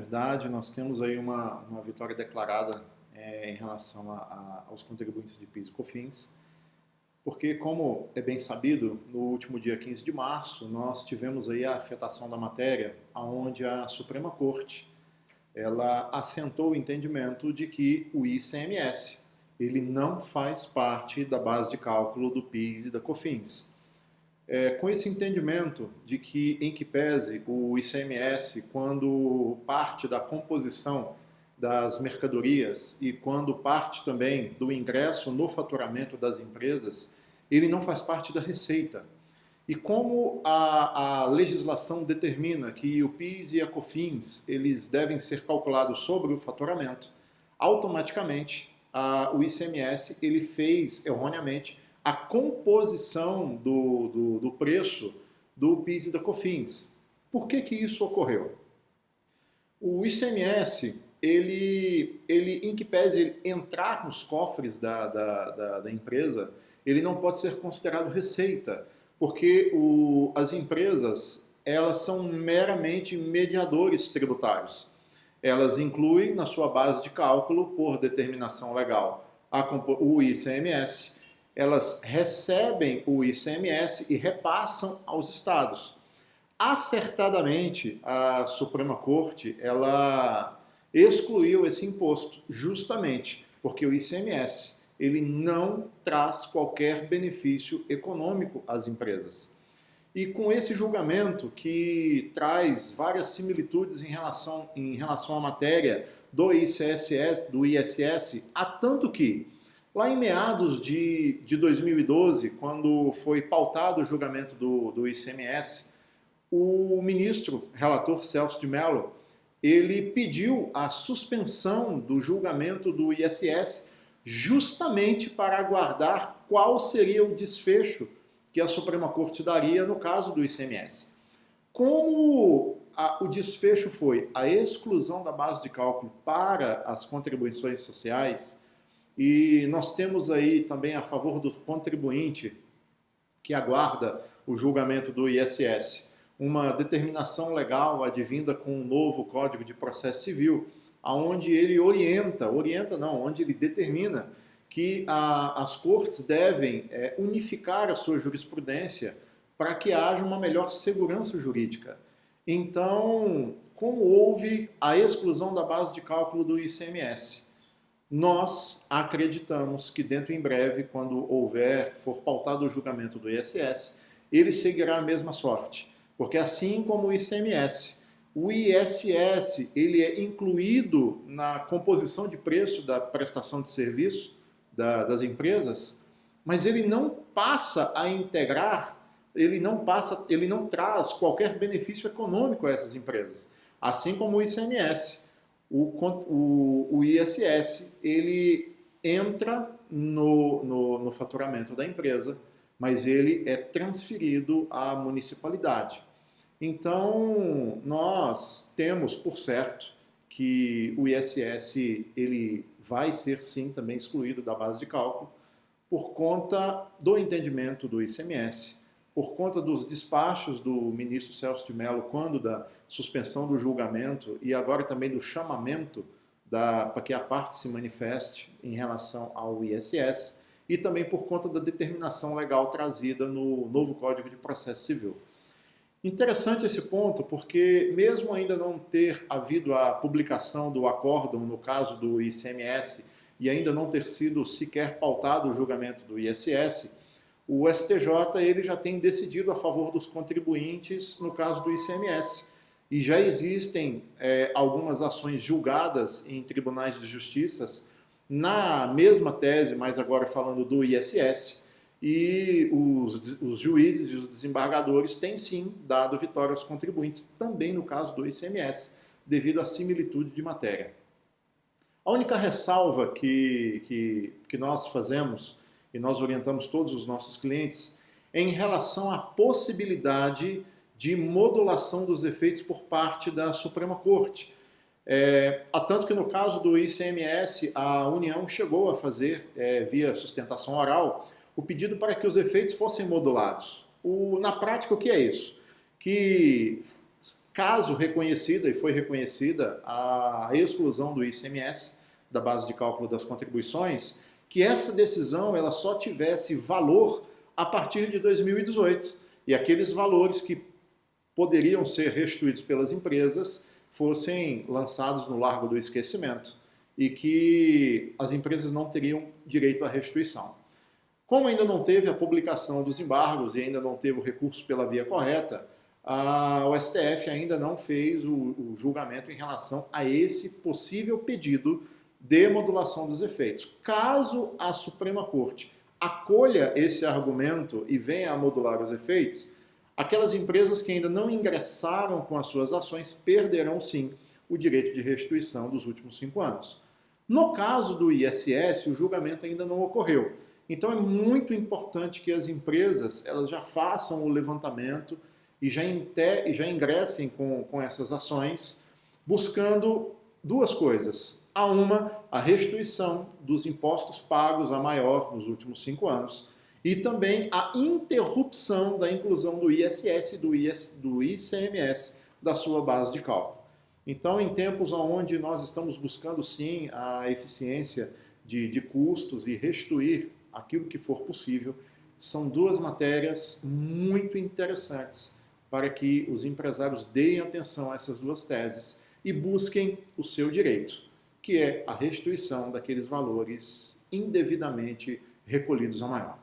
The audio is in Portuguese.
verdade, nós temos aí uma vitória declarada em relação aos contribuintes de PIS e COFINS, porque, como é bem sabido, no último dia 15 de março, nós tivemos aí a afetação da matéria, onde a Suprema Corte ela assentou o entendimento de que o ICMS ele não faz parte da base de cálculo do PIS e da COFINS. Com esse entendimento de que, em que pese o ICMS, quando parte da composição das mercadorias e quando parte também do ingresso no faturamento das empresas, ele não faz parte da receita. E como a legislação determina que o PIS e a COFINS eles devem ser calculados sobre o faturamento, automaticamente o ICMS ele fez erroneamente a composição do preço do PIS e da COFINS. Por que isso ocorreu? O ICMS, em que pese ele entrar nos cofres da empresa, ele não pode ser considerado receita, porque as empresas elas são meramente mediadores tributários. Elas incluem na sua base de cálculo, por determinação legal, o ICMS, elas recebem o ICMS e repassam aos estados. Acertadamente, a Suprema Corte ela excluiu esse imposto justamente porque o ICMS ele não traz qualquer benefício econômico às empresas. E com esse julgamento que traz várias similitudes em relação à matéria do ISS, há tanto que lá em meados de 2012, quando foi pautado o julgamento do ICMS, o ministro relator Celso de Mello, ele pediu a suspensão do julgamento do ISS justamente para aguardar qual seria o desfecho que a Suprema Corte daria no caso do ICMS. Como o desfecho foi a exclusão da base de cálculo para as contribuições sociais, e nós temos aí também a favor do contribuinte que aguarda o julgamento do ISS, uma determinação legal advinda com um novo Código de Processo Civil, onde ele onde ele determina que as cortes devem unificar a sua jurisprudência para que haja uma melhor segurança jurídica. Então, como houve a exclusão da base de cálculo do ICMS, nós acreditamos que dentro em breve, quando for pautado o julgamento do ISS, ele seguirá a mesma sorte. Porque assim como o ICMS, o ISS ele é incluído na composição de preço da prestação de serviço das empresas, mas ele não passa a integrar, ele não traz qualquer benefício econômico a essas empresas. Assim como o ICMS, o ISS ele entra no faturamento da empresa, mas ele é transferido à municipalidade. Então, nós temos por certo que o ISS ele vai ser sim também excluído da base de cálculo por conta do entendimento do ICMS, por conta dos despachos do ministro Celso de Mello quando da suspensão do julgamento e agora também do chamamento para que a parte se manifeste em relação ao ISS e também por conta da determinação legal trazida no novo Código de Processo Civil. Interessante esse ponto, porque mesmo ainda não ter havido a publicação do acórdão no caso do ICMS e ainda não ter sido sequer pautado o julgamento do ISS, o STJ ele já tem decidido a favor dos contribuintes no caso do ICMS. E já existem algumas ações julgadas em tribunais de justiça na mesma tese, mas agora falando do ISS, e os juízes e os desembargadores têm sim dado vitória aos contribuintes, também no caso do ICMS, devido à similitude de matéria. A única ressalva que nós fazemos, e nós orientamos todos os nossos clientes, é em relação à possibilidade de modulação dos efeitos por parte da Suprema Corte. Há tanto que no caso do ICMS, a União chegou a fazer, via sustentação oral, o pedido para que os efeitos fossem modulados. Na prática, o que é isso? Que caso reconhecida, e foi reconhecida, a exclusão do ICMS, da base de cálculo das contribuições, que essa decisão ela só tivesse valor a partir de 2018. E aqueles valores que poderiam ser restituídos pelas empresas fossem lançados no largo do esquecimento e que as empresas não teriam direito à restituição. Como ainda não teve a publicação dos embargos e ainda não teve o recurso pela via correta, o STF ainda não fez o julgamento em relação a esse possível pedido de modulação dos efeitos. Caso a Suprema Corte acolha esse argumento e venha a modular os efeitos, aquelas empresas que ainda não ingressaram com as suas ações perderão sim o direito de restituição dos últimos 5 anos. No caso do ISS, o julgamento ainda não ocorreu. Então é muito importante que as empresas elas já façam o levantamento e já ingressem com essas ações, buscando duas coisas. A restituição dos impostos pagos a maior nos últimos 5 anos e também a interrupção da inclusão do ISS e do ICMS da sua base de cálculo. Então, em tempos onde nós estamos buscando sim a eficiência de custos e restituir aquilo que for possível, são duas matérias muito interessantes para que os empresários deem atenção a essas duas teses e busquem o seu direito, que é a restituição daqueles valores indevidamente recolhidos a maior.